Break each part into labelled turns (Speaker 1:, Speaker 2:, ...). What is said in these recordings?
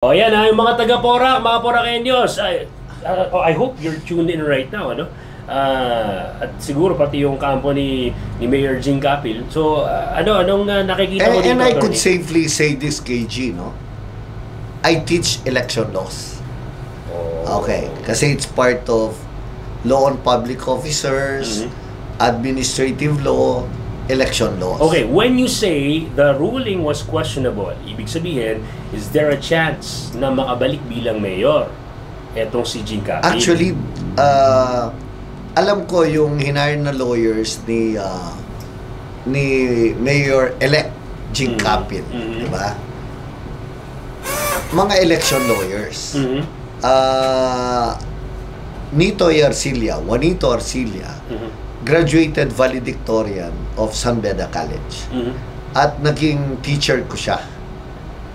Speaker 1: O yan ha, yung mga taga-Porac, mga Poraceños, I hope you're tuned in right now, ano? At siguro pati yung kampo ni Mayor Jing Capil. So, anong nakikita mo dito?
Speaker 2: And I could safely say this, KG, no? I teach election laws.
Speaker 1: Oh.
Speaker 2: Okay, kasi it's part of law on public officers, administrative law, election laws.
Speaker 1: Okay, when you say the ruling was questionable, ibig sabihin, is there a chance na makabalik bilang mayor etong si Jing Capil?
Speaker 2: Actually, alam ko yung hinire na lawyers ni Mayor-elect Jing Capil, di ba? Mga election lawyers. Juanito Arcilla, graduated valedictorian of San Beda College. At naging teacher ko siya.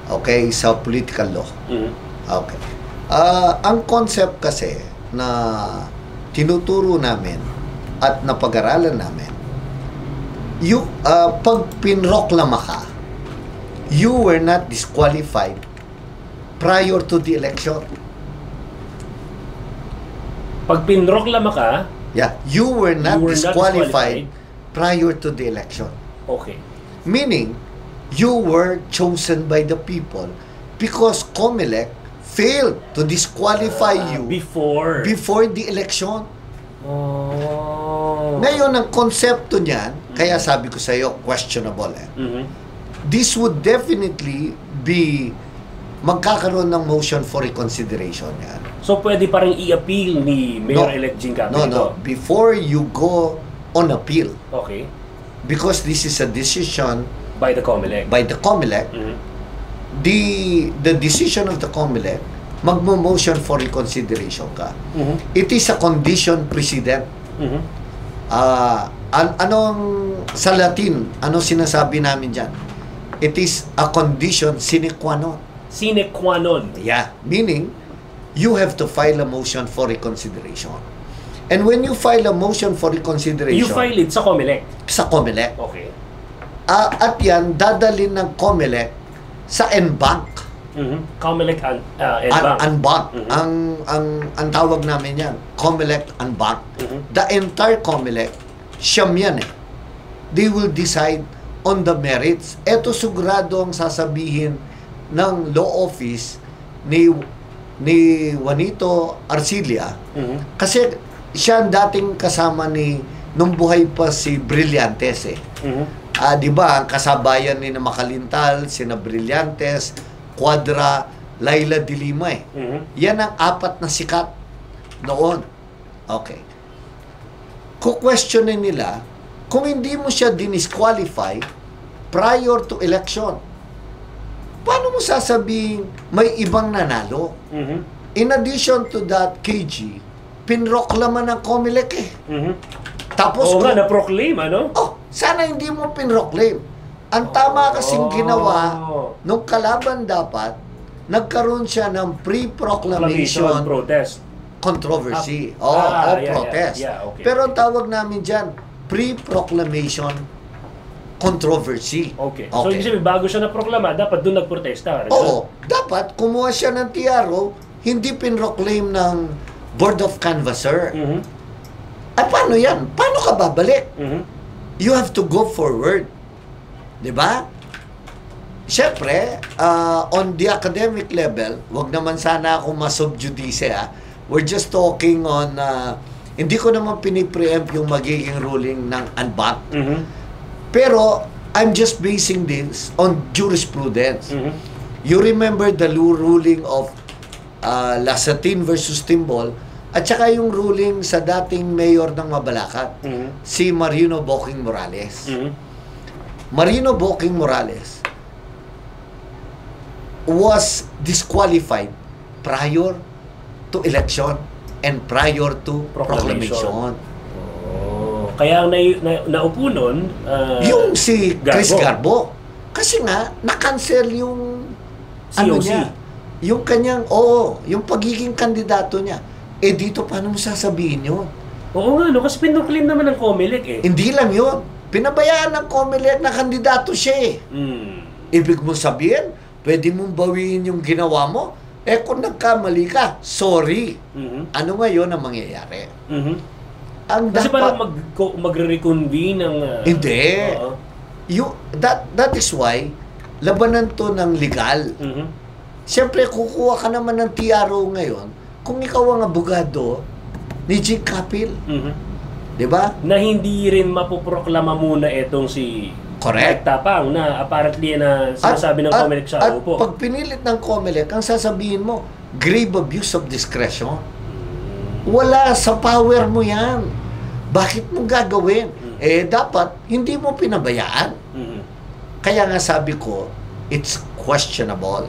Speaker 2: Okay, sa political law. Okay. Ang concept kasi na tinuturo namin at napag-aralan namin, yung pag pinroklama ka, you were not disqualified prior to the election.
Speaker 1: Pag pinroklama ka,
Speaker 2: yeah, you were not disqualified prior to the election.
Speaker 1: Okay.
Speaker 2: Meaning, you were chosen by the people because COMELEC failed to disqualify you
Speaker 1: before
Speaker 2: the election.
Speaker 1: Oh.
Speaker 2: Ngayon, ang konsepto niyan, kaya sabi ko sa iyo, questionable. This would definitely be magkakaroon ng motion for reconsideration yan.
Speaker 1: So, pwede pa rin i-appeal ni Mayor-elect Jing Capil?
Speaker 2: No. Before you go on appeal,
Speaker 1: okay,
Speaker 2: because this is a decision
Speaker 1: by the COMELEC.
Speaker 2: The decision of the COMELEC, magmo-motion for reconsideration ka. It is a condition precedent. Anong sa Latin, ano sinasabi namin dyan? It is a condition sine qua non.
Speaker 1: Sine qua non.
Speaker 2: Yeah, meaning you have to file a motion for reconsideration. And when you file a motion for reconsideration,
Speaker 1: You file it sa COMELEC?
Speaker 2: Sa COMELEC.
Speaker 1: Okay.
Speaker 2: At yan, dadalhin ng COMELEC sa NBank.
Speaker 1: COMELEC
Speaker 2: Unbank. Ang tawag namin yan, COMELEC Unbank. The entire COMELEC, siyam yan eh. They will decide on the merits. Eto sigurado ang sasabihin ng law office ni Juanito Arcilla. Kasi siya ang dating kasama nung buhay pa si Brillantes eh. Di ba, ang kasabayan ni na Makalintal, sina Brillantes, Quadra, Laila de Lima eh. Yan ang apat na sikat noon. Okay. Ku-questionin nila, kung hindi mo siya dinisqualify prior to election, paano mo sasabihin may ibang nanalo? In addition to that, KG, pinroklama ng COMELEC eh. Tapos
Speaker 1: na-proclaim, ano?
Speaker 2: Sana hindi mo pinroclaim. Ang tama kasing ginawa nung kalaban dapat, nagkaroon siya ng pre-proclamation
Speaker 1: protest
Speaker 2: controversy. Protest.
Speaker 1: Yeah, okay.
Speaker 2: Pero ang tawag namin dyan, pre-proclamation controversy.
Speaker 1: Okay. So, ibig sabihin, bago siya na-proklama, dapat doon nagprotesta.
Speaker 2: Oo. Dapat, kumuha siya ng TRO, hindi pinroclaim ng Board of Canvasser. Ay, paano yan? Paano ka babalik? You have to go forward. Diba? Siyempre, on the academic level, wag naman sana ako masubjudice ha. We're just talking on, hindi ko naman pinipreempt yung magiging ruling ng Unbank. Pero, I'm just basing this on jurisprudence. You remember the ruling of Lasatin versus Timbol, at saka yung ruling sa dating mayor ng Mabalacat, si Marino Boquing Morales. Marino Boquing Morales was disqualified prior to election and prior to proclamation.
Speaker 1: Kaya ang naupo nun,
Speaker 2: yung si Chris Garbo. Kasi nga, na-cancel yung
Speaker 1: COC.
Speaker 2: Yung kanyang, yung pagiging kandidato niya. Dito, paano mo sasabihin yun?
Speaker 1: Oo nga, kasi pinroclaim naman ng COMELEC eh.
Speaker 2: Hindi lang yun. Pinabayaan ng COMELEC na kandidato siya eh. Ibig mo sabihin, pwede mong bawiin yung ginawa mo. Kung nagkamali ka, sorry. Ano ngayon ang mangyayari? Ang
Speaker 1: Kasi
Speaker 2: dapat,
Speaker 1: parang magre-reconvene ang...
Speaker 2: hindi. That is why, labanan to ng legal. Siyempre, kukuha ka naman ng TRO ngayon kung ikaw ang abogado ni Jing Capil. Di ba?
Speaker 1: Na hindi rin mapoproklama muna itong si
Speaker 2: Correct.
Speaker 1: Mike Tapang na apparently na sinasabi ng COMELEC siya.
Speaker 2: At pag pinilit ng COMELEC, ang sasabihin mo, grave abuse of discretion. Wala sa power mo yan. Bakit mo gagawin? Dapat, hindi mo pinabayaan. Kaya nga sabi ko, it's questionable.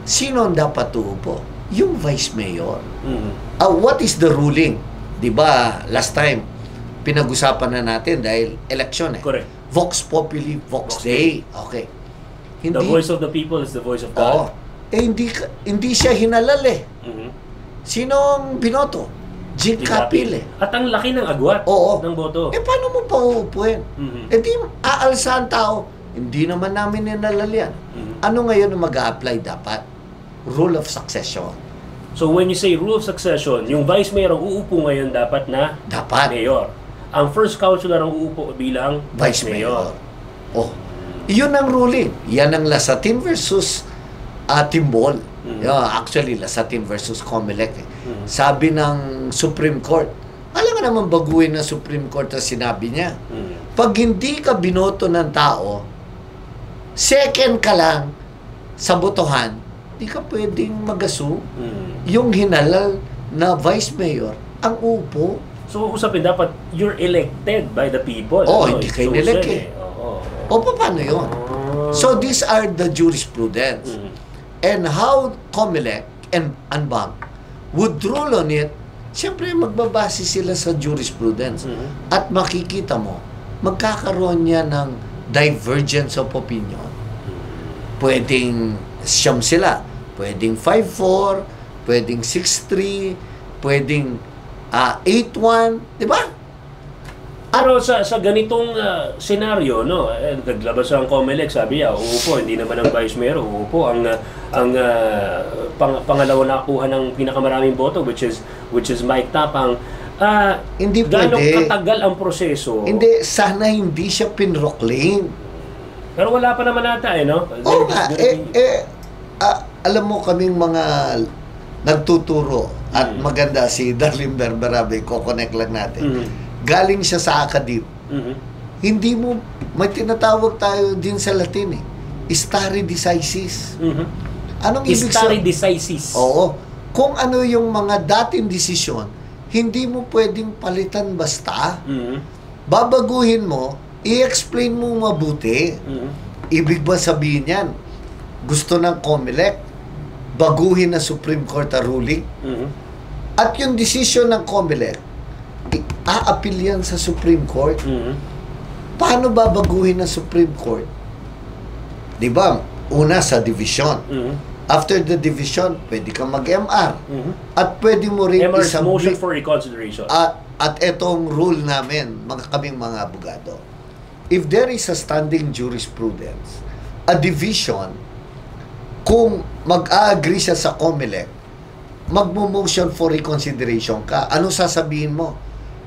Speaker 2: Sino ang dapat uupo? Yung vice mayor. What is the ruling? Diba, last time, pinag-usapan na natin dahil election
Speaker 1: Correct.
Speaker 2: Vox Populi, Vox Dei. Okay.
Speaker 1: The voice of the people is the voice of God.
Speaker 2: Hindi siya hinalal Sino ang binoto? Jing Capil
Speaker 1: At ang laki ng agwat ng boto.
Speaker 2: Paano mo pa uupuin? Di aalsa ang tao. Hindi naman namin hinalal yan. Ano ngayon ang mag-a-apply dapat? Rule of succession.
Speaker 1: So when you say rule of succession, yung vice mayor ang uupo ngayon dapat na mayor. Ang first councilor ang uupo bilang vice mayor.
Speaker 2: Iyon ang ruling. Yan ang Lasatin versus Timbol. Actually, Lasatin versus COMELEC. Sabi ng Supreme Court, alam nga naman baguhin ng Supreme Court na sinabi niya. Pag hindi ka binoto ng tao, second ka lang sa botohan, di ka pwedeng mag-assume yung hinalal na vice mayor ang upo.
Speaker 1: So, usapin dapat, you're elected by the people.
Speaker 2: Hindi kayo elect paano yun? So, these are the jurisprudence. And how COMELEC and BANC would rule on it, siyempre magbabase sila sa jurisprudence. At makikita mo, magkakaroon niya ng divergence of opinion. Pwedeng siyam sila. Pwedeng 5-4, pwedeng 6-3, pwedeng 8-1, di ba?
Speaker 1: Pero sa ganitong senaryo, naglabas ang COMELEC, sabi niya, uupo, hindi naman ang vice mayor, uupo ang pangalawa na kuha ng pinakamaraming boto, which is Mike Tapang.
Speaker 2: Hindi
Speaker 1: pwede. Katagal ang proseso?
Speaker 2: Hindi, sana hindi siya pinroclaim.
Speaker 1: Pero wala pa naman ata no?
Speaker 2: Oo nga, alam mo kaming mga nagtuturo at maganda si Darlene Berberabe, ko-connect lang natin. Galing siya sa academe. Hindi mo, may tinatawag tayo din sa Latin stare decisis. Anong ibig
Speaker 1: Stare decisis?
Speaker 2: Oo. Kung ano yung mga dating desisyon, hindi mo pwedeng palitan basta. Babaguhin mo, i-explain mo mabuti. Ibig ba sabihin yan? Gusto ng COMELEC, baguhin na Supreme Court ruling? At yung decision ng COMELEC, a-appeal yan sa Supreme Court. Paano babaguhin ng Supreme Court? Diba? Una sa division. After the division, pwede kang mag-MR. At pwede mo rin
Speaker 1: MR's motion for reconsideration.
Speaker 2: At etong rule namin, kaming mga abogado. If there is a standing jurisprudence, a division, kung mag-a-agree siya sa COMELEC, magmo-motion for reconsideration ka, ano sasabihin mo?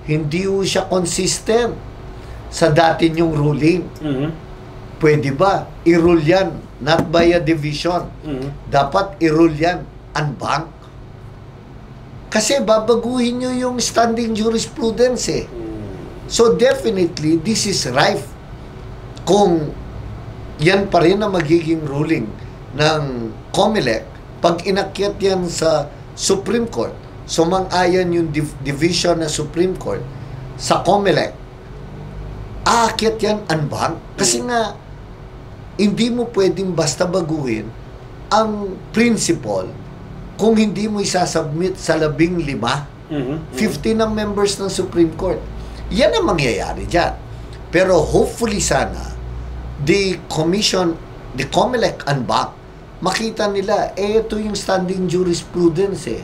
Speaker 2: Hindi ho siya consistent sa dati niyong ruling. Pwede ba? I-rule yan, not by a division. Dapat i-rule yan en banc. Kasi babaguhin nyo yung standing jurisprudence So definitely, this is rife kung yan pa rin ang magiging ruling ng COMELEC pag inakyat yan sa Supreme Court. Sumang-ayon yung division ng Supreme Court sa COMELEC, aakyat yan en banc. Kasi nga, hindi mo pwedeng basta baguhin ang principle kung hindi mo isasubmit sa 15, 15 ng members ng Supreme Court. Yan ang mangyayari dyan. Pero hopefully sana, the COMELEC en banc, makita nila, ito yung standing jurisprudence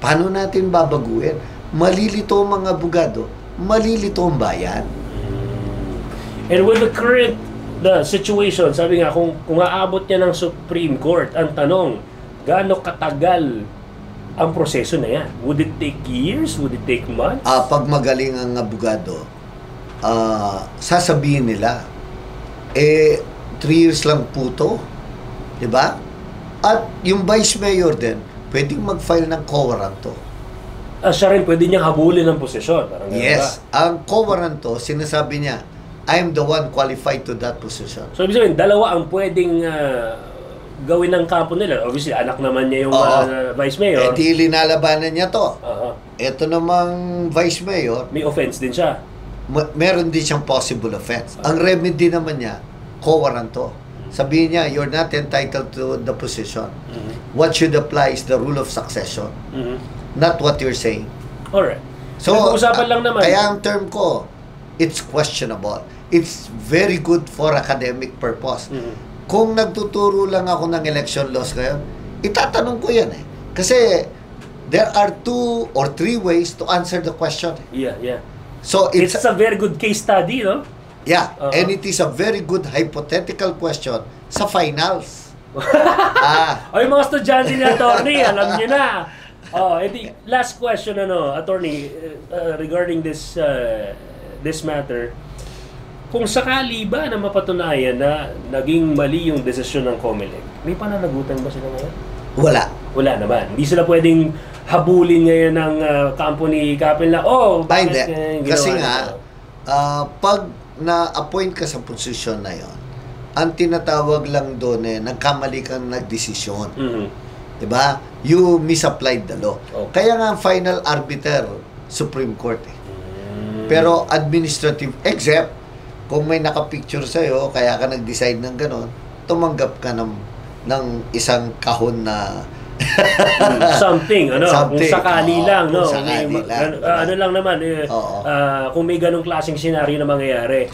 Speaker 2: Paano natin babaguhin? Malilito ang mga abogado, malilito ang bayan.
Speaker 1: And with the current the situation, sabi nga, kung aabot niya ng Supreme Court, ang tanong, gaano katagal ang proseso na yan? Would it take years? Would it take months?
Speaker 2: Pag magaling ang abogado, sasabihin nila, 3 years lang po to, di ba? At yung vice mayor din, pwedeng mag-file ng co-warranto.
Speaker 1: Siya rin pwede niyang habulin ng posisyon. Parang
Speaker 2: Yes. Ang co-warranto, sinasabi niya, I am the one qualified to that position.
Speaker 1: So, ibig sabihin, dalawa ang pwedeng gawin ng kampo nila. Obviously, anak naman niya yung vice mayor.
Speaker 2: Di linalabanan niya to.
Speaker 1: Uh-huh.
Speaker 2: Ito namang vice mayor,
Speaker 1: May offense din siya.
Speaker 2: meron din siyang possible offense. Ang remedy naman niya, co-warranto. Sabihin niya, you're not entitled to the position. What should apply is the rule of succession. Not what you're saying.
Speaker 1: Alright.
Speaker 2: So,
Speaker 1: usapan lang naman.
Speaker 2: Kaya ang term ko, it's questionable. It's very good for academic purpose. Kung nagtuturo lang ako ng election laws ngayon, itatanong ko yan eh. Kasi there are 2 or 3 ways to answer the question.
Speaker 1: Yeah.
Speaker 2: So
Speaker 1: It's a very good case study, no?
Speaker 2: Yeah, and it is a very good hypothetical question sa finals.
Speaker 1: Ay, mga estudyante ni attorney, alam niyo na. Edi, last question, attorney, regarding this matter. Kung sakali ba na mapatunayan na naging mali yung desisyon ng COMELEC, may pananagutan ba sila ngayon? Wala naman. Hindi sila pwedeng habulin ngayon ng kampo ni Kapil na, bakit
Speaker 2: Kasi nga, pag na-appoint ka sa posisyon na yon, ang tinatawag lang doon nagkamali kang nagdesisyon. Diba? You misapplied the law.
Speaker 1: Okay.
Speaker 2: Kaya nga ang final arbiter, Supreme Court Pero administrative, except kung may nakapicture sa'yo, kaya ka nag-decide ng gano'n, tumanggap ka ng isang kahon na
Speaker 1: something, kung sakali lang, no?
Speaker 2: Kung sakali lang.
Speaker 1: Ano lang naman, kung may ganong klaseng senaryo na mangyayari.